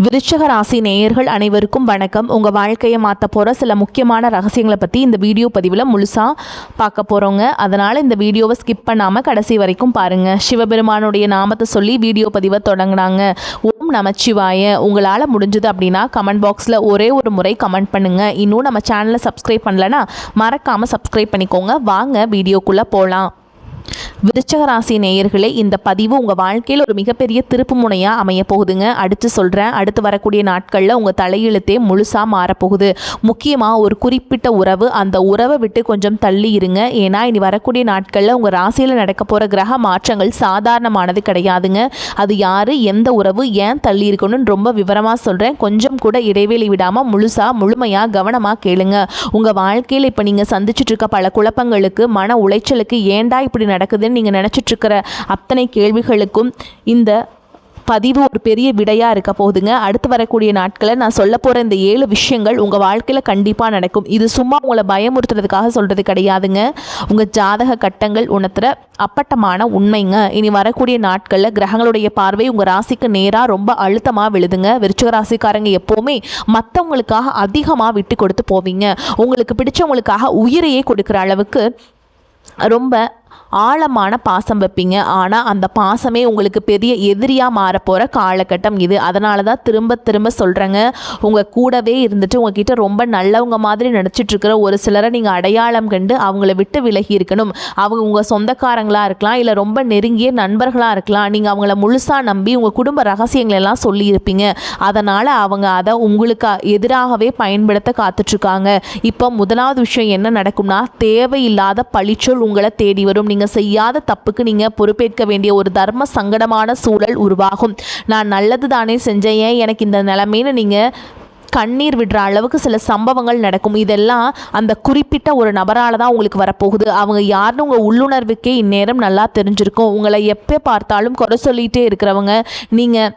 விருச்சிக ராசி நேயர்கள் அனைவருக்கும் வணக்கம். உங்கள் வாழ்க்கையை மாற்ற போகிற சில முக்கியமான ரகசியங்களை பற்றி இந்த வீடியோ பதிவில் முழுசாக பார்க்க போகிறோங்க. அதனால் இந்த வீடியோவை ஸ்கிப் பண்ணாமல் கடைசி வரைக்கும் பாருங்கள். சிவபெருமானுடைய நாமத்தை சொல்லி வீடியோ பதிவை தொடங்கினாங்க. ஓம் நமச்சிவாய. உங்களால் முடிஞ்சது அப்படின்னா கமெண்ட் பாக்ஸில் ஒரே ஒரு முறை கமெண்ட் பண்ணுங்கள். இன்னும் நம்ம சேனலை சப்ஸ்கிரைப் பண்ணலைன்னா மறக்காமல் சப்ஸ்கிரைப் பண்ணிக்கோங்க. வாங்க வீடியோக்குள்ளே போகலாம். விருச்சிக ராசி நேயர்களே, இந்த பதிவு உங்கள் வாழ்க்கையில் ஒரு மிகப்பெரிய திருப்பு முனையாக அமைய போகுதுங்க. அடுத்து சொல்கிறேன். அடுத்து வரக்கூடிய நாட்களில் உங்கள் தலையெழுத்தே முழுசாக மாறப்போகுது. முக்கியமாக ஒரு குறிப்பிட்ட உறவு, அந்த உறவை விட்டு கொஞ்சம் தள்ளி இருங்க. ஏன்னா இனி வரக்கூடிய நாட்களில் உங்கள் ராசியில் நடக்க போகிற கிரக மாற்றங்கள் சாதாரணமானது கிடையாதுங்க. அது யார், எந்த உறவு, ஏன் தள்ளி இருக்கணும்னு ரொம்ப விவரமாக சொல்கிறேன். கொஞ்சம் கூட இடைவெளி விடாமல் முழுமையாக கவனமாக கேளுங்க. உங்கள் வாழ்க்கையில் இப்போ நீங்கள் சந்திச்சுட்டு இருக்க பல குழப்பங்களுக்கு, மன உளைச்சலுக்கு, ஏண்டா இப்படி நடக்குதுன்னு நீங்கள் நினச்சிட்டு இருக்கிற அத்தனை கேள்விகளுக்கும் இந்த பதிவு ஒரு பெரிய விடையாக இருக்க போகுதுங்க. அடுத்து வரக்கூடிய நாட்களில் நான் சொல்ல போகிற இந்த 7 விஷயங்கள் உங்கள் வாழ்க்கையில் கண்டிப்பாக நடக்கும். இது சும்மா உங்களை பயமுறுத்துறதுக்காக சொல்கிறது கிடையாதுங்க. உங்கள் ஜாதக கட்டங்கள் உணர்த்துற அப்பட்டமான உண்மைங்க. இனி வரக்கூடிய நாட்களில் கிரகங்களுடைய பார்வை உங்கள் ராசிக்கு நேராக ரொம்ப அழுத்தமாக விழுதுங்க. விருச்சிக ராசிக்காரங்க எப்போவுமே மற்றவங்களுக்காக அதிகமாக விட்டு கொடுத்து போவீங்க. உங்களுக்கு பிடிச்சவங்களுக்காக உயிரையே கொடுக்குற அளவுக்கு ரொம்ப ஆழமான பாசம் வைப்பீங்க. ஆனால் அந்த பாசமே உங்களுக்கு பெரிய எதிரியாக மாறப்போகிற காலகட்டம் இது. அதனால தான் திரும்ப திரும்ப சொல்கிறேங்க, உங்கள் கூடவே இருந்துட்டு உங்ககிட்ட ரொம்ப நல்லவங்க மாதிரி நினச்சிட்ருக்கிற ஒரு சிலரை நீங்கள் அடையாளம் கண்டு அவங்கள விட்டு விலகி இருக்கணும். அவங்க உங்கள் சொந்தக்காரங்களாக இருக்கலாம், இல்லை ரொம்ப நெருங்கிய நண்பர்களாக இருக்கலாம். நீங்கள் அவங்கள முழுசாக நம்பி உங்கள் குடும்ப ரகசியங்களெல்லாம் சொல்லியிருப்பீங்க. அதனால் அவங்க அதை உங்களுக்கு எதிராகவே பயன்படுத்த காத்துட்ருக்காங்க. இப்போ முதலாவது விஷயம் என்ன நடக்கும்னா, தேவையில்லாத பழிச்சொல் உங்களை தேடி வரும். நீங்கள் செய்யாத தப்புக்கு நீங்கள் பொறுப்பேற்க வேண்டிய ஒரு தர்ம சங்கடமான சூழல் உருவாகும். நான் நல்லது தானே செஞ்சேன், ஏன் எனக்கு இந்த நிலைமைன்னு நீங்கள் கண்ணீர் விடுற அளவுக்கு சில சம்பவங்கள் நடக்கும். இதெல்லாம் அந்த குறிப்பிட்ட ஒரு நபரால் தான் உங்களுக்கு வரப்போகுது. அவங்க யாருன்னு உங்கள் உள்ளுணர்வுக்கே இந்நேரம் நல்லா தெரிஞ்சிருக்கும். உங்களை எப்போ பார்த்தாலும் குறை சொல்லிகிட்டே இருக்கிறவங்க, நீங்கள்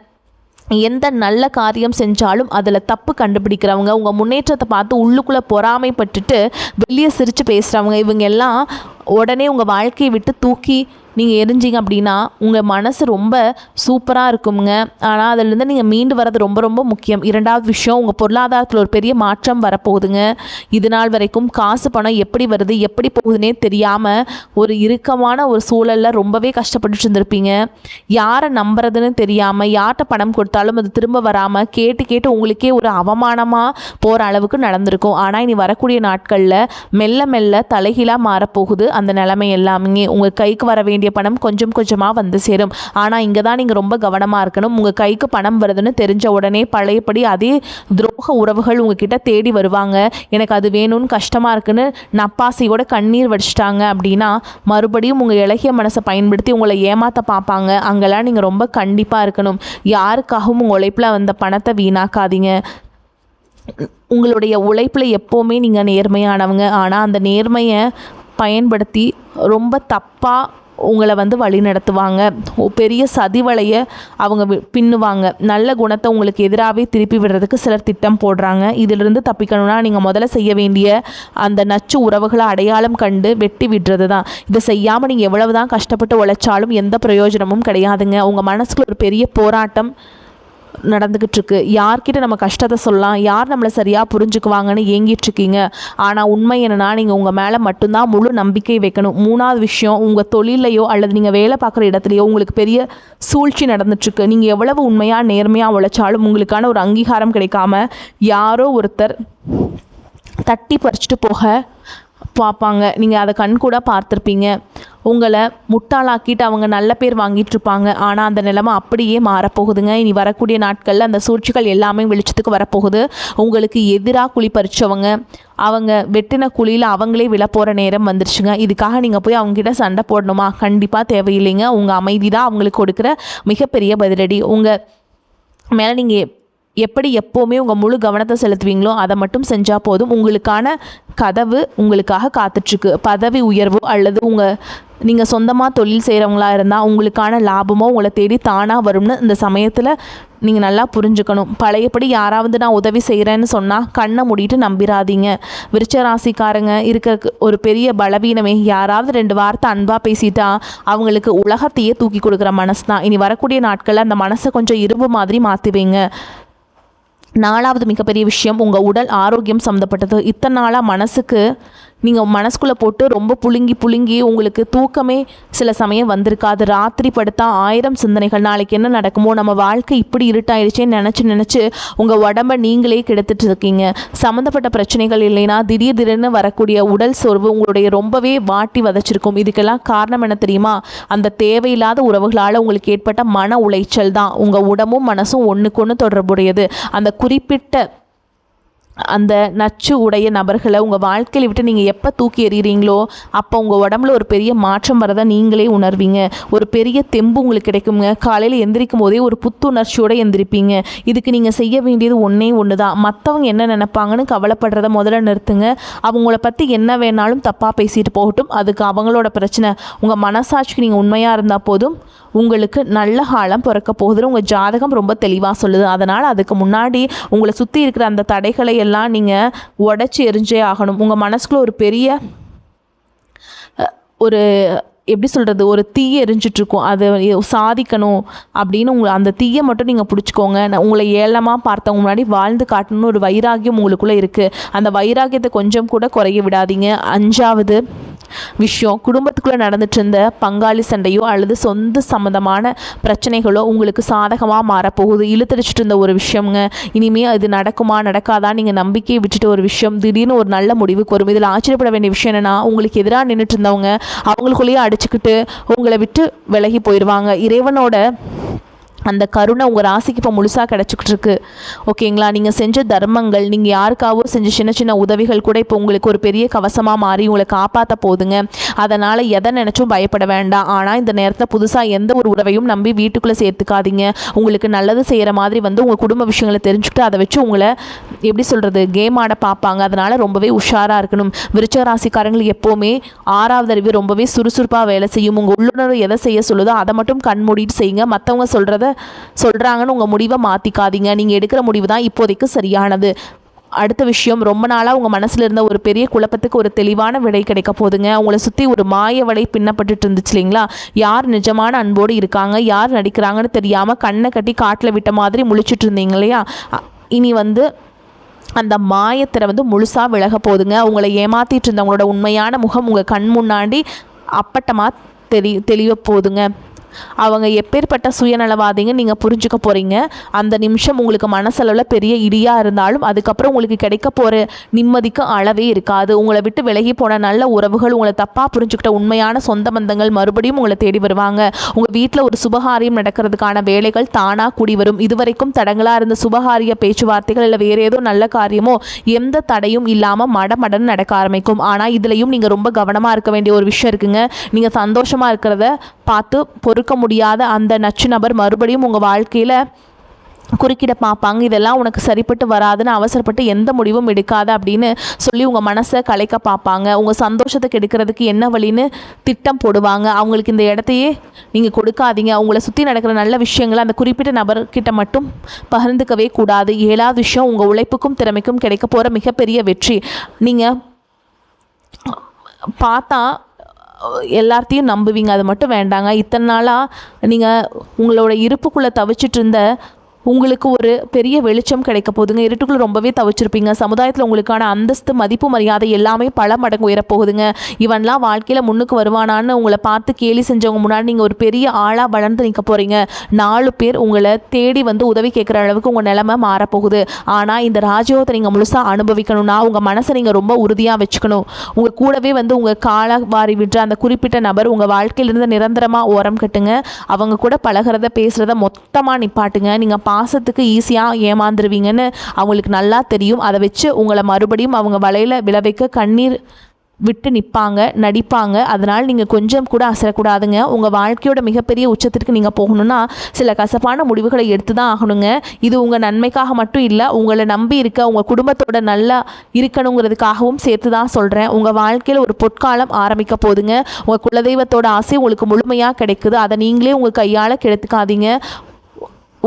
எந்த நல்ல காரியம் செஞ்சாலும் அதில் தப்பு கண்டுபிடிக்கிறவங்க, உங்கள் முன்னேற்றத்தை பார்த்து உள்ளுக்குள்ளே பொறாமைப்பட்டுட்டு வெளியே சிரித்து பேசுகிறவங்க, இவங்க எல்லாம் உடனே உங்கள் வாழ்க்கையை விட்டு தூக்கி நீங்கள் எரிஞ்சிங்க அப்படின்னா உங்கள் மனசு ரொம்ப சூப்பராக இருக்குங்க. ஆனால் அதிலேருந்து நீங்கள் மீண்டு வர்றது ரொம்ப ரொம்ப முக்கியம். இரண்டாவது விஷயம், உங்கள் பொருளாதாரத்தில் ஒரு பெரிய மாற்றம் வரப்போகுதுங்க. இது நாள் வரைக்கும் காசு பணம் எப்படி வருது எப்படி போகுதுன்னே தெரியாமல் ஒரு இறுக்கமான ஒரு சூழலில் ரொம்பவே கஷ்டப்பட்டு இருந்திருப்பீங்க. யாரை நம்புறதுன்னு தெரியாமல், யார்கிட்ட பணம் கொடுத்தாலும் அது திரும்ப வராமல் கேட்டு கேட்டு உங்களுக்கே ஒரு அவமானமாக போகிற அளவுக்கு நடந்திருக்கும். ஆனால் இனி வரக்கூடிய நாட்களில் மெல்ல மெல்ல தலைகீழாக மாறப்போகுது. அந்த நிலைமை எல்லாமே உங்கள் கைக்கு வர வேண்டிய பணம் கொஞ்சம் கொஞ்சமாக வந்து சேரும். ஆனால் இங்கே தான் நீங்கள் ரொம்ப கவனமாக இருக்கணும். உங்கள் கைக்கு பணம் வருதுன்னு தெரிஞ்ச உடனே பழையபடி அதே துரோக உறவுகள் உங்ககிட்ட தேடி வருவாங்க. எனக்கு அது வேணும்னு கஷ்டமாக இருக்குன்னு நப்பாசையோட கண்ணீர் வடிச்சிட்டாங்க அப்படின்னா மறுபடியும் உங்கள் இலகிய மனசை பயன்படுத்தி உங்களை ஏமாற்ற பார்ப்பாங்க. அங்கெல்லாம் நீங்கள் ரொம்ப கண்டிப்பாக இருக்கணும். யாருக்காகவும் உங்கள் உழைப்பில் வந்த பணத்தை வீணாக்காதீங்க. உங்களுடைய உழைப்பில் எப்போவுமே நீங்கள் நேர்மையானவங்க. ஆனால் அந்த நேர்மையை பயன்படுத்தி ரொம்ப தப்பாக உங்களை வழி நடத்துவாங்க. பெரிய சதிவலையை அவங்க பின்னுவாங்க. நல்ல குணத்தை உங்களுக்கு எதிராகவே திருப்பி விடுறதுக்கு சிலர் திட்டம் போடுறாங்க. இதிலிருந்து தப்பிக்கணும்னா நீங்கள் முதல்ல செய்ய வேண்டிய அந்த நச்சு உறவுகளை அடையாளம் கண்டு வெட்டி விடுறது தான். இதை செய்யாமல் நீங்கள் எவ்வளவு தான் கஷ்டப்பட்டு உழைச்சாலும் எந்த பிரயோஜனமும் கிடையாதுங்க. உங்கள் மனசுக்குள்ள ஒரு பெரிய போராட்டம் நடந்துக்கிட்டு இருக்கு. யார்கிட்ட நம்ம கஷ்டத்தை சொல்லலாம், யார் நம்மளை சரியாக புரிஞ்சுக்குவாங்கன்னு ஏங்கிட்டுருக்கீங்க. ஆனால் உண்மை என்னன்னா, நீங்கள் உங்கள் மேலே மட்டும்தான் முழு நம்பிக்கை வைக்கணும். மூணாவது விஷயம், உங்கள் தொழிலையோ அல்லது நீங்கள் வேலை பார்க்குற இடத்துலையோ உங்களுக்கு பெரிய சூழ்ச்சி நடந்துட்டுருக்கு. நீங்கள் எவ்வளவு உண்மையாக நேர்மையாக உழைச்சாலும் உங்களுக்கான ஒரு அங்கீகாரம் கிடைக்காம யாரோ ஒருத்தர் தட்டி பறிச்சுட்டு போக பார்ப்பாங்க. நீங்கள் அதை கண்கூட பார்த்துருப்பீங்க. உங்களை முட்டாளாக்கிட்டு அவங்க நல்ல பேர் வாங்கிட்டு இருப்பாங்க. ஆனால் அந்த நிலைமை அப்படியே மாறப்போகுதுங்க. இனி வரக்கூடிய நாட்களில் அந்த சூழ்ச்சிகள் எல்லாமே வெளிச்சத்துக்கு வரப்போகுது. உங்களுக்கு எதிராக குழி பறிச்சவங்க, அவங்க வெட்டின குழியில் அவங்களே விழப்போகிற நேரம் வந்துருச்சுங்க. இதுக்காக நீங்கள் போய் அவங்ககிட்ட சண்டை போடணுமா? கண்டிப்பாக தேவையில்லைங்க. உங்கள் அமைதி தான் அவங்களுக்கு கொடுக்குற மிகப்பெரிய பதிலடி. உங்கள் மேலே நீங்கள் எப்படி எப்போவுமே உங்கள் முழு கவனத்தை செலுத்துவீங்களோ அதை மட்டும் செஞ்சால் போதும். உங்களுக்கான கதவு உங்களுக்காக காத்துட்ருக்கு. பதவி உயர்வோ அல்லது நீங்கள் சொந்தமாக தொழில் செய்கிறவங்களா இருந்தால் உங்களுக்கான லாபமோ உங்களை தேடி தானாக வரும்னு இந்த சமயத்தில் நீங்கள் நல்லா புரிஞ்சுக்கணும். பழையபடி யாராவது நான் உதவி செய்கிறேன்னு சொன்னால் கண்ணை மூடிட்டு நம்பிடாதீங்க. விருச்சிக ராசிக்காரங்க இருக்க ஒரு பெரிய பலவீனமே, யாராவது 2 வார்த்தை அன்பாக பேசிட்டா அவங்களுக்கு உலகத்தையே தூக்கி கொடுக்குற மனசு தான். இனி வரக்கூடிய நாட்களில் அந்த மனசை கொஞ்சம் இரும்பு மாதிரி மாற்றுவீங்க. 4வது மிகப்பெரிய விஷயம் உங்கள் உடல் ஆரோக்கியம் சம்மந்தப்பட்டது. இத்தனை நாளாக மனசுக்கு நீங்கள் மனசுக்குள்ளே போட்டு ரொம்ப புழுங்கி உங்களுக்கு தூக்கமே சில சமயம் வந்திருக்காது. ராத்திரி படுத்தா 1000 சிந்தனைகள், நாளைக்கு என்ன நடக்குமோ, நம்ம வாழ்க்கை இப்படி இருட்டாயிடுச்சேன்னு நினச்சி உங்கள் உடம்பை நீங்களே கெடுத்துட்டு இருக்கீங்க. சம்மந்தப்பட்ட பிரச்சனைகள் இல்லைன்னா திடீர்னு வரக்கூடிய உடல் சோர்வு உங்களுடைய ரொம்பவே வாட்டி வதச்சிருக்கும். இதுக்கெல்லாம் காரணம் என்ன தெரியுமா? அந்த தேவையில்லாத உறவுகளால் உங்களுக்கு ஏற்பட்ட மன உளைச்சல் தான். உங்கள் உடம்பும் மனசும் ஒன்றுக்கு ஒன்று தொடர்புடையது. அந்த குறிப்பிட்ட அந்த நச்சு உடைய நபர்களை உங்கள் வாழ்க்கையில் விட்டு நீங்கள் எப்போ தூக்கி எறிகிறீங்களோ அப்போ உங்கள் உடம்புல ஒரு பெரிய மாற்றம் வரதை நீங்களே உணர்வீங்க. ஒரு பெரிய தெம்பு உங்களுக்கு கிடைக்குங்க. காலையில் எந்திரிக்கும் போதே ஒரு புத்துணர்ச்சியோடு எந்திரிப்பீங்க. இதுக்கு நீங்கள் செய்ய வேண்டியது ஒன்று தான். மற்றவங்க என்ன நினைப்பாங்கன்னு கவலைப்படுறத முதல்ல நிறுத்துங்க. அவங்கள பற்றி என்ன வேணாலும் தப்பாக பேசிட்டு போகட்டும், அதுக்கு அவங்களோட பிரச்சனை. உங்கள் மனசாட்சிக்கு நீங்கள் உண்மையாக இருந்தால் போதும். உங்களுக்கு நல்ல காலம் பிறக்க போகுதுன்னு உங்கள் ஜாதகம் ரொம்ப தெளிவாக சொல்லுது. அதனால் அதுக்கு முன்னாடி உங்களை சுற்றி இருக்கிற அந்த தடைகளை எல்லாம் நீங்கள் உடச்சி எரிஞ்சே ஆகணும். உங்கள் மனசுக்குள்ள ஒரு பெரிய ஒரு எப்படி சொல்கிறது, ஒரு தீயை எரிஞ்சிட்ருக்கும். அதை சாதிக்கணும் அப்படின்னு அந்த தீயை மட்டும் நீங்கள் பிடிச்சிக்கோங்க. உங்களை ஏளனமாக பார்த்தவங்க முன்னாடி வாழ்ந்து காட்டணும்னு ஒரு வைராகியம் உங்களுக்குள்ளே இருக்குது. அந்த வைராகியத்தை கொஞ்சம் கூட குறைய விடாதீங்க. 5வது விஷயம், குடும்பத்துக்குள்ளே நடந்துட்டு இருந்த பங்காளி சண்டையோ அல்லது சொந்த சம்மந்தமான பிரச்சனைகளோ உங்களுக்கு சாதகமாக மாறப்போகுது. இழுத்தடிச்சிட்டு இருந்த ஒரு விஷயங்க இனிமேல் அது நடக்குமா நடக்காதா நீங்கள் நம்பிக்கையை விட்டுட்டு ஒரு விஷயம் திடீர்னு ஒரு நல்ல முடிவுக்கு வரும். இதில் ஆச்சரியப்பட வேண்டிய விஷயம் என்னென்னா, உங்களுக்கு எதிராக நின்றுட்டு இருந்தவங்க அவங்களுக்குள்ளேயே அடிச்சுக்கிட்டு உங்களை விட்டு விலகி போயிடுவாங்க. இறைவனோட அந்த கருணை உங்கள் ராசிக்கு இப்போ முழுசாக கிடச்சிக்கிட்டு இருக்கு. ஓகேங்களா? நீங்கள் செஞ்ச தர்மங்கள், நீங்கள் யாருக்காவோ செஞ்ச சின்ன சின்ன உதவிகள் கூட இப்போ உங்களுக்கு ஒரு பெரிய கவசமாக மாறி உங்களை காப்பாற்ற போகுதுங்க. அதனால் எதை நினச்சும் பயப்பட வேண்டாம். ஆனால் இந்த நேரத்தில் புதுசாக எந்த ஒரு உறவையும் நம்பி வீட்டுக்குள்ளே சேர்த்துக்காதீங்க. உங்களுக்கு நல்லது செய்கிற மாதிரி உங்கள் குடும்ப விஷயங்களை தெரிஞ்சுக்கிட்டு அதை வச்சு உங்களை எப்படி சொல்கிறது, கேம் ஆட பார்ப்பாங்க. அதனால் ரொம்பவே உஷாராக இருக்கணும். விருச்சிக ராசிக்காரங்களுக்கு எப்போவுமே 6வது அறிவு ரொம்பவே சுறுசுறுப்பாக வேலை செய்யும். உங்கள் உள்ளுணர்வு எதை செய்ய சொல்லுதோ அதை மட்டும் கண் மூடிட்டு செய்யுங்க. மற்றவங்க சொல்கிறாங்கன்னு உங்கள் முடிவை மாற்றிக்காதீங்க. நீங்கள் எடுக்கிற முடிவு தான் இப்போதைக்கு சரியானது. அடுத்த விஷயம், ரொம்ப நாளாக உங்கள் மனசில் இருந்த ஒரு பெரிய குழப்பத்துக்கு ஒரு தெளிவான விடை கிடைக்க போதுங்க. உங்களை சுற்றி ஒரு மாய வலை பின்னப்பட்டு இருந்துச்சு இல்லைங்களா? யார் நிஜமான அன்போடு இருக்காங்க, யார் நடிக்கிறாங்கன்னு தெரியாமல் கண்ணை கட்டி காட்டில் விட்ட மாதிரி முழிச்சிட்டு இருந்தீங்க இல்லையா? இனி அந்த மாயத்திரை முழுசாக விலக போதுங்க. உங்களை ஏமாற்றிட்டு இருந்தவங்களோட உண்மையான முகம் உங்கள் கண் முன்னாடி அப்பட்டமாக தெளிவ போதுங்க. அவங்க எப்பேற்பட்ட சுயநலவாதிங்க நீங்கள் புரிஞ்சுக்க போகிறீங்க. அந்த நிமிஷம் உங்களுக்கு மனசளவில் பெரிய இடியாக இருந்தாலும் அதுக்கப்புறம் உங்களுக்கு கிடைக்க போகிற நிம்மதிக்கு அளவே இருக்காது. உங்களை விட்டு விலகி போன நல்ல உறவுகள், உங்களை தப்பாக புரிஞ்சுக்கிட்ட உண்மையான சொந்த பந்தங்கள் மறுபடியும் உங்களை தேடி வருவாங்க. உங்கள் வீட்டில் ஒரு சுபகாரியம் நடக்கிறதுக்கான வேலைகள் தானாக கூடி வரும். இதுவரைக்கும் தடங்களாக இருந்த சுபகாரிய பேச்சுவார்த்தைகள் இல்லை வேறு ஏதோ நல்ல காரியமோ எந்த தடையும் இல்லாமல் மடமடன்னு நடக்க ஆரம்பிக்கும். ஆனால் இதுலேயும் நீங்கள் ரொம்ப கவனமாக இருக்க வேண்டிய ஒரு விஷயம் இருக்குங்க. நீங்கள் சந்தோஷமாக இருக்கிறத பார்த்து பொறுக்க முடியாத அந்த நச்சு நபர் மறுபடியும் உங்கள் வாழ்க்கையில் குறுக்கிட பார்ப்பாங்க. இதெல்லாம் உனக்கு சரிப்பட்டு வராதுன்னு அவசரப்பட்டு எந்த முடிவும் எடுக்காத அப்படின்னு சொல்லி உங்கள் மனசை கலைக்க பார்ப்பாங்க. உங்கள் சந்தோஷத்துக்கு எடுக்கிறதுக்கு என்ன வழின்னு திட்டம் போடுவாங்க. அவங்களுக்கு இந்த இடத்தையே நீங்கள் கொடுக்காதீங்க. உங்களை சுற்றி நடக்கிற நல்ல விஷயங்களை அந்த குறிப்பிட்ட நபர்கிட்ட மட்டும் பகிர்ந்துக்கவே கூடாது. 7வது விஷயம், உங்கள் உழைப்புக்கும் திறமைக்கும் கிடைக்க போகிற மிகப்பெரிய வெற்றி. நீங்கள் பார்த்தா எல்லாத்தையும் நம்புவீங்க, அது மட்டும் வேண்டாங்க. இத்தனை நாளாக நீங்கள் உங்களோட இருப்புக்குள்ளே தவிச்சிட்டு இருந்த உங்களுக்கு ஒரு பெரிய வெளிச்சம் கிடைக்க போகுதுங்க. இருட்டுக்குள்ள ரொம்பவே தவிச்சிருப்பீங்க. சமுதாயத்தில் உங்களுக்கான அந்தஸ்து, மதிப்பு, மரியாதை எல்லாமே பல மடங்கு உயரப்போகுதுங்க. இவன்லாம் வாழ்க்கையில் முன்னுக்கு வருவானான்னு உங்களை பார்த்து கேலி செஞ்சவங்க முன்னாடி நீங்கள் ஒரு பெரிய ஆளாக வளர்ந்து நிற்க போகிறீங்க. 4 பேர் உங்களை தேடி உதவி கேட்குற அளவுக்கு உங்கள் நிலைமை மாறப்போகுது. ஆனால் இந்த ராஜயோகத்தை நீங்கள் முழுசாக அனுபவிக்கணும்னா உங்கள் மனசை நீங்கள் ரொம்ப உறுதியாக வச்சுக்கணும். உங்கள் கூடவே உங்கள் கால வாரி விடுற அந்த குறிப்பிட்ட நபர் உங்கள் வாழ்க்கையிலிருந்து நிரந்தரமாக ஓரம் கட்டுங்க. அவங்க கூட பழகிறத பேசுகிறத மொத்தமாக நிப்பாட்டுங்க. நீங்கள் பாசத்துக்கு ஈஸியாக ஏமாந்துருவீங்கன்னு அவங்களுக்கு நல்லா தெரியும். அதை வச்சு உங்களை மறுபடியும் அவங்க வலையில் விளைவிக்க கண்ணீர் விட்டு நிற்பாங்க, நடிப்பாங்க. அதனால் நீங்கள் கொஞ்சம் கூட அசரக்கூடாதுங்க. உங்கள் வாழ்க்கையோட மிகப்பெரிய உச்சத்திற்கு நீங்கள் போகணுன்னா சில கசப்பான முடிவுகளை எடுத்து தான் ஆகணுங்க. இது உங்கள் நன்மைக்காக மட்டும் இல்லை, உங்களை நம்பி இருக்க உங்கள் குடும்பத்தோட நல்லா இருக்கணுங்கிறதுக்காகவும் சேர்த்து தான் சொல்கிறேன். உங்கள் வாழ்க்கையில் ஒரு பொற்காலம் ஆரம்பிக்க போதுங்க. உங்கள் குலதெய்வத்தோட ஆசை உங்களுக்கு முழுமையாக கிடைக்குது. அதை நீங்களே உங்கள் கையால் கெடுத்துக்காதீங்க.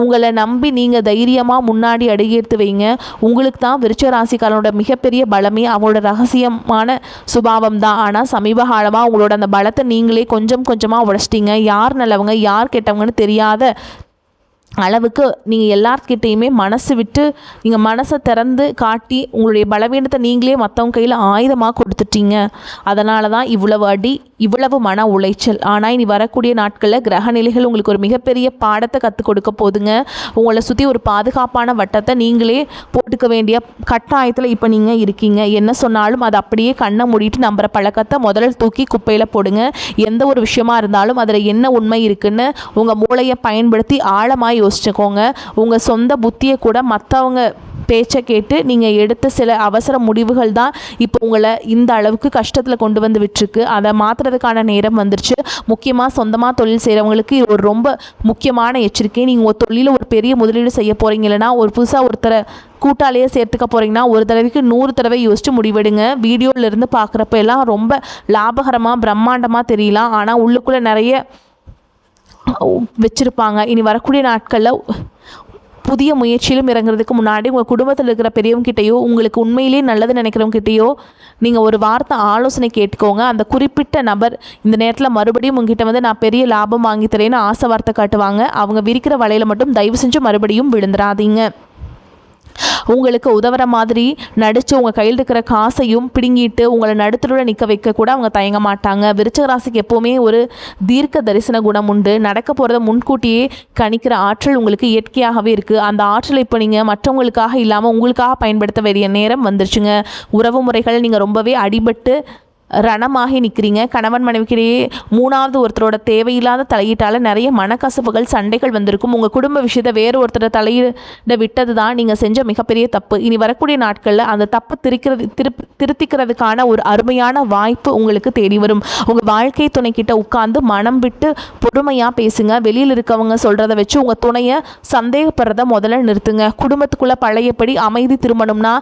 உங்களை நம்பி நீங்கள் தைரியமாக முன்னாடி அடியெடுத்து வைங்க. உங்களுக்கு தான் விருச்சிக ராசிக்காரனோட மிகப்பெரிய பலமே அவங்களோட ரகசியமான சுபாவம் தான். ஆனால் சமீப காலமாக உங்களோட அந்த பலத்தை நீங்களே கொஞ்சம் கொஞ்சமாக உடைச்சிட்டிங்க. யார் நல்லவங்க யார் கெட்டவங்கன்னு தெரியாத அளவுக்கு நீங்கள் எல்லார்கிட்டையுமே மனசு விட்டு நீங்கள் மனசை திறந்து காட்டி உங்களுடைய பலவீனத்தை நீங்களே மற்றவங்க கையில் ஆயுதமாக கொடுத்துட்டீங்க. அதனால தான் இவ்வளவு அடி, இவ்வளவு மன உளைச்சல். ஆனால் இனி வரக்கூடிய நாட்களில் கிரகநிலைகள் உங்களுக்கு ஒரு மிகப்பெரிய பாடத்தை கற்றுக் கொடுக்க போதுங்க. உங்களை சுற்றி ஒரு பாதுகாப்பான வட்டத்தை நீங்களே போட்டுக்க வேண்டிய கட்டாயத்தில் இப்போ நீங்கள் இருக்கீங்க. என்ன சொன்னாலும் அதை அப்படியே கண்ணை மூடிட்டு நம்புகிற பழக்கத்தை முதல்ல தூக்கி குப்பையில் போடுங்க. எந்த ஒரு விஷயமா இருந்தாலும் அதில் என்ன உண்மை இருக்குன்னு உங்கள் மூளையை பயன்படுத்தி ஆழமாக யோசிச்சுக்கோங்க. உங்கள் சொந்த புத்தியை கூட மற்றவங்க பேச்சை கேட்டு நீங்கள் எடுத்த சில அவசர முடிவுகள் தான் இப்போ உங்களை இந்த அளவுக்கு கஷ்டத்தில் கொண்டு வந்து விட்டுருக்கு. அதை மாற்றுறதுக்கான நேரம் வந்துருச்சு. முக்கியமாக சொந்தமாக தொழில் செய்கிறவங்களுக்கு இது ஒரு ரொம்ப முக்கியமான எச்சரிக்கை. நீங்கள் ஒரு தொழிலில் ஒரு பெரிய முதலீடு செய்ய போகிறீங்க, இல்லைனா ஒரு புதுசாக ஒருத்தரை கூட்டாளியே சேர்த்துக்க போகிறீங்கன்னா ஒரு தடவைக்கு 100 தடவை யோசித்து முடிவெடுங்க. வீடியோவிலேருந்து பார்க்குறப்ப எல்லாம் ரொம்ப லாபகரமாக பிரம்மாண்டமாக தெரியலாம், ஆனால் உள்ளுக்குள்ளே நிறைய வச்சுருப்பாங்க. இனி வரக்கூடிய நாட்களில் புதிய முயற்சியிலும் இறங்குறதுக்கு முன்னாடி உங்கள் குடும்பத்தில் இருக்கிற பெரியவங்ககிட்டையோ உங்களுக்கு உண்மையிலேயே நல்லது நினைக்கிறவங்ககிட்டையோ நீங்கள் ஒரு வார்த்தை ஆலோசனை கேட்டுக்கோங்க. அந்த குறிப்பிட்ட நபர் இந்த நேரத்தில் மறுபடியும் உங்ககிட்ட வந்து நான் பெரிய லாபம் வாங்கி தரேன்னு ஆசை வார்த்தை காட்டுவாங்க. அவங்க விரிக்கிற வலையில் மட்டும் தயவு செஞ்சு மறுபடியும் விழுந்துடாதீங்க. உங்களுக்கு உதவுற மாதிரி நடித்து உங்கள் கையில் இருக்கிற காசையும் பிடுங்கிட்டு உங்களை நடுத்தரோட நிற்க வைக்க கூட அவங்க தயங்க மாட்டாங்க. விருச்சிக ராசிக்கு எப்போவுமே ஒரு தீர்க்க தரிசன குணம் உண்டு. நடக்க போகிறத முன்கூட்டியே கணிக்கிற ஆற்றல் உங்களுக்கு இயற்கையாகவே இருக்குது. அந்த ஆற்றலை இப்போ நீங்கள் மற்றவங்களுக்காக இல்லாமல் உங்களுக்காக பயன்படுத்த வேண்டிய நேரம் வந்துருச்சுங்க. உறவு முறைகள் நீங்கள் ரொம்பவே அடிபட்டு ரணமாகி நிற்கிறீங்க. கணவன் மனைவிக்கிடையே 3வது ஒருத்தரோட தேவையில்லாத தலையீட்டால் நிறைய மனக்கசப்புகள், சண்டைகள் வந்திருக்கும். உங்கள் குடும்ப விஷயத்தை வேறு ஒருத்தரை தலையிட விட்டது தான் நீங்கள் செஞ்ச மிகப்பெரிய தப்பு. இனி வரக்கூடிய நாட்களில் அந்த தப்பு திருத்திக்கிறதுக்கான ஒரு அருமையான வாய்ப்பு உங்களுக்கு தேடி வரும். உங்கள் வாழ்க்கை துணைக்கிட்ட உட்கார்ந்து மனம் விட்டு பொறுமையாக பேசுங்க. வெளியில் இருக்கவங்க சொல்கிறத வச்சு உங்கள் துணையை சந்தேகப்படுறத முதல்ல நிறுத்துங்க. குடும்பத்துக்குள்ளே பழையபடி அமைதி திரும்பணும்னா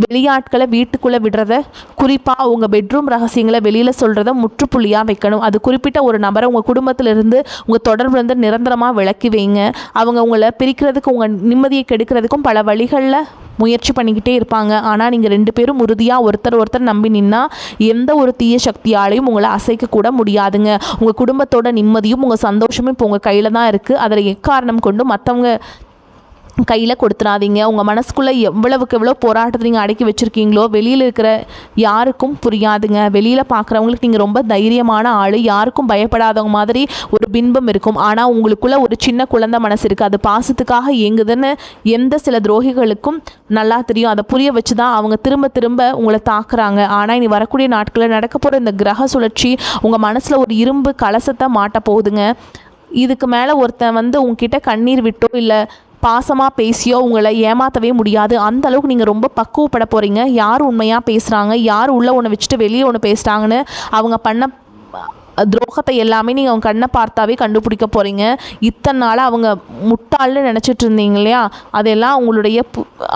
வெளியாட்களை வீட்டுக்குள்ளே விடுறத, குறிப்பாக உங்கள் பெட்ரூம் ரகசியங்களை வெளியில் சொல்கிறத முற்றுப்புள்ளியாக வைக்கணும். அது குறிப்பிட்ட ஒரு நபரை உங்கள் குடும்பத்திலிருந்து உங்கள் தொடர்புலேருந்து நிரந்தரமாக விலக்கி வைங்க. அவங்க உங்களை பிரிக்கிறதுக்கு, உங்கள் நிம்மதியை கெடுக்கிறதுக்கும் பல வழிகளில் முயற்சி பண்ணிக்கிட்டே இருப்பாங்க. ஆனால் நீங்கள் 2 பேரும் உறுதியாக ஒருத்தர் நம்பி நின்னா எந்த ஒரு தீய சக்தியாலையும் உங்களை அசைக்கக்கூட முடியாதுங்க. உங்கள் குடும்பத்தோட நிம்மதியும் உங்கள் சந்தோஷமும் இப்போ உங்கள் கையில் தான் இருக்குது. அதில் எக்காரணம் கொண்டு மற்றவங்க கையில் கொடுத்துடாதீங்க. உங்கள் மனசுக்குள்ளே எவ்வளவுக்கு எவ்வளோ போராட்டத்தை நீங்கள் அடக்கி வச்சுருக்கீங்களோ வெளியில் இருக்கிற யாருக்கும் புரியாதுங்க. வெளியில் பார்க்குறவங்களுக்கு நீங்கள் ரொம்ப தைரியமான ஆள், யாருக்கும் பயப்படாதவங்க மாதிரி ஒரு பின்பம் இருக்கும். ஆனால் உங்களுக்குள்ளே ஒரு சின்ன குழந்தை மனசு இருக்குது. அது பாசத்துக்காக இயங்குதுன்னு எந்த சில துரோகிகளுக்கும் நல்லா தெரியும். அதை புரிய வச்சு தான் அவங்க திரும்ப திரும்ப உங்களை தாக்குறாங்க. ஆனால் இனி வரக்கூடிய நாட்களில் நடக்க போகிற இந்த கிரக சுழற்சி உங்கள் மனசில் ஒரு இரும்பு கலசத்தை மாட்ட போகுதுங்க. இதுக்கு மேலே ஒருத்தன் வந்து உங்ககிட்ட கண்ணீர் விட்டோ இல்லை பாசமாக பேசியோ உங்களை ஏமாற்றவே முடியாது. அந்த அளவுக்கு நீங்கள் ரொம்ப பக்குவப்பட போகிறீங்க. யார் உண்மையாக பேசுகிறாங்க, யார் உள்ளே ஒன்று வச்சுட்டு வெளியே ஒன்று பேசுகிறாங்கன்னு அவங்க பண்ண துரோகத்தை எல்லாமே நீங்கள் அவங்க கண்ணை பார்த்தாவே கண்டுபிடிக்க போகிறீங்க. இத்தனை நாள் அவங்க முட்டாள்னு நினச்சிட்டு இருந்தீங்க இல்லையா, அதெல்லாம் அவங்களுடைய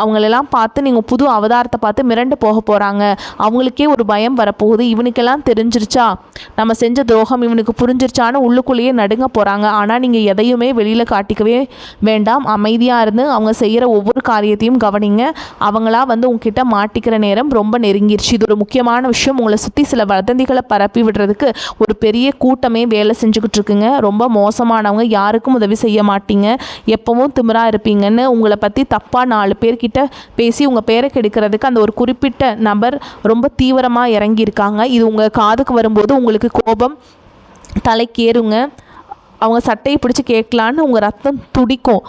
அவங்களெல்லாம் பார்த்து நீங்கள் புது அவதாரத்தை பார்த்து மிரண்டு போக போகிறாங்க. அவங்களுக்கே ஒரு பயம் வரப்போகுது. இவனுக்கெல்லாம் தெரிஞ்சிருச்சா, நம்ம செஞ்ச துரோகம் இவனுக்கு புரிஞ்சிருச்சான்னு உள்ளுக்குள்ளேயே நடுங்க போகிறாங்க. ஆனால் நீங்கள் எதையுமே வெளியில் காட்டிக்கவே வேண்டாம். அமைதியாக இருந்து அவங்க செய்கிற ஒவ்வொரு காரியத்தையும் கவனிங்க. அவங்களா வந்து உங்ககிட்ட மாட்டிக்கிற நேரம் ரொம்ப நெருங்கிருச்சு. இது ஒரு முக்கியமான விஷயம். உங்களை சுற்றி சில வதந்திகளை பரப்பி விடுறதுக்கு ஒரு பெரிய கூட்டமே வேலை செஞ்சுக்கிட்டு இருக்குங்க. ரொம்ப மோசமானவங்க, யாருக்கும் உதவி செய்ய மாட்டீங்க, எப்பவும் திமிரா இருப்பீங்கன்னு உங்களை பற்றி தப்பாக 4 பேர்கிட்ட பேசி உங்கள் பேரை கெடுக்கிறதுக்கு அந்த ஒரு குறிப்பிட்ட நபர் ரொம்ப தீவிரமாக இறங்கியிருக்காங்க. இது உங்கள் காதுக்கு வரும்போது உங்களுக்கு கோபம் தலைக்கேறுங்க. அவங்க சட்டையை பிடிச்சி கேட்கலான்னு உங்கள் ரத்தம் துடிக்கும்.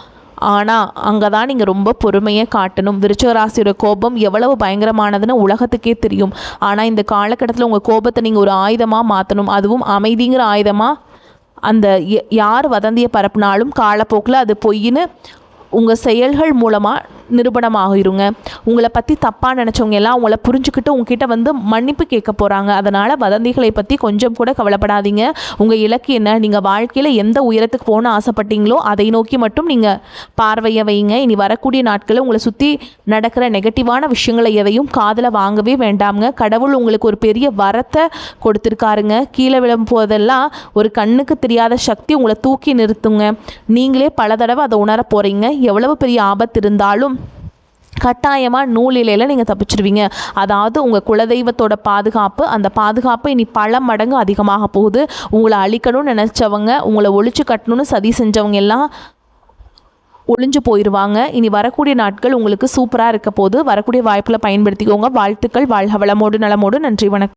ஆனால் அங்கே தான் நீங்கள் ரொம்ப பொறுமையை காட்டணும். விருச்சிக ராசியோட கோபம் எவ்வளவு பயங்கரமானதுன்னு உலகத்துக்கே தெரியும். ஆனால் இந்த காலகட்டத்தில் உங்கள் கோபத்தை நீங்கள் ஒரு ஆயுதமாக மாற்றணும். அதுவும் அமைதிங்கிற ஆயுதமாக. அந்த யார் வதந்தியை பரப்புனாலும் காலப்போக்கில் அது பொய்ன்னு உங்கள் செயல்கள் மூலமாக நிரூபணமாகிருங்க. உங்களை பற்றி தப்பாக நினச்சவங்க எல்லாம் உங்களை புரிஞ்சுக்கிட்டு உங்ககிட்ட வந்து மன்னிப்பு கேட்க போகிறாங்க. அதனால் வதந்திகளை பற்றி கொஞ்சம் கூட கவலைப்படாதீங்க. உங்கள் இலக்கு என்ன, நீங்கள் வாழ்க்கையில் எந்த உயரத்துக்கு போகணும்னு ஆசைப்பட்டீங்களோ அதை நோக்கி மட்டும் நீங்கள் பார்வையை வைங்க. இனி வரக்கூடிய நாட்களில் உங்களை சுற்றி நடக்கிற நெகட்டிவான விஷயங்களை எதையும் காதில் வாங்கவே வேண்டாமுங்க. கடவுள் உங்களுக்கு ஒரு பெரிய வரத்தை கொடுத்துருக்காருங்க. கீழே விழும் போதெல்லாம் ஒரு கண்ணுக்கு தெரியாத சக்தி உங்களை தூக்கி நிறுத்துங்க. நீங்களே பல தடவை அதை உணர போகிறீங்க. எவ்வளவு பெரிய ஆபத்து இருந்தாலும் கட்டாயமாக நூலிலையில் நீங்கள் தப்பிச்சிருவீங்க. அதாவது உங்கள் குலதெய்வத்தோட பாதுகாப்பு, அந்த பாதுகாப்பு இனி பல மடங்கு அதிகமாக போகுது. உங்களை அழிக்கணும்னு நினச்சவங்க, உங்களை ஒழிச்சு கட்டணும்னு சதி செஞ்சவங்க எல்லாம் ஒளிஞ்சு போயிடுவாங்க. இனி வரக்கூடிய நாட்கள் உங்களுக்கு சூப்பராக இருக்க போது. வரக்கூடிய வாய்ப்புகளை பயன்படுத்திக்கோங்க. வாழ்த்துக்கள். வாழ்க வளமோடு நலமோடு. நன்றி, வணக்கம்.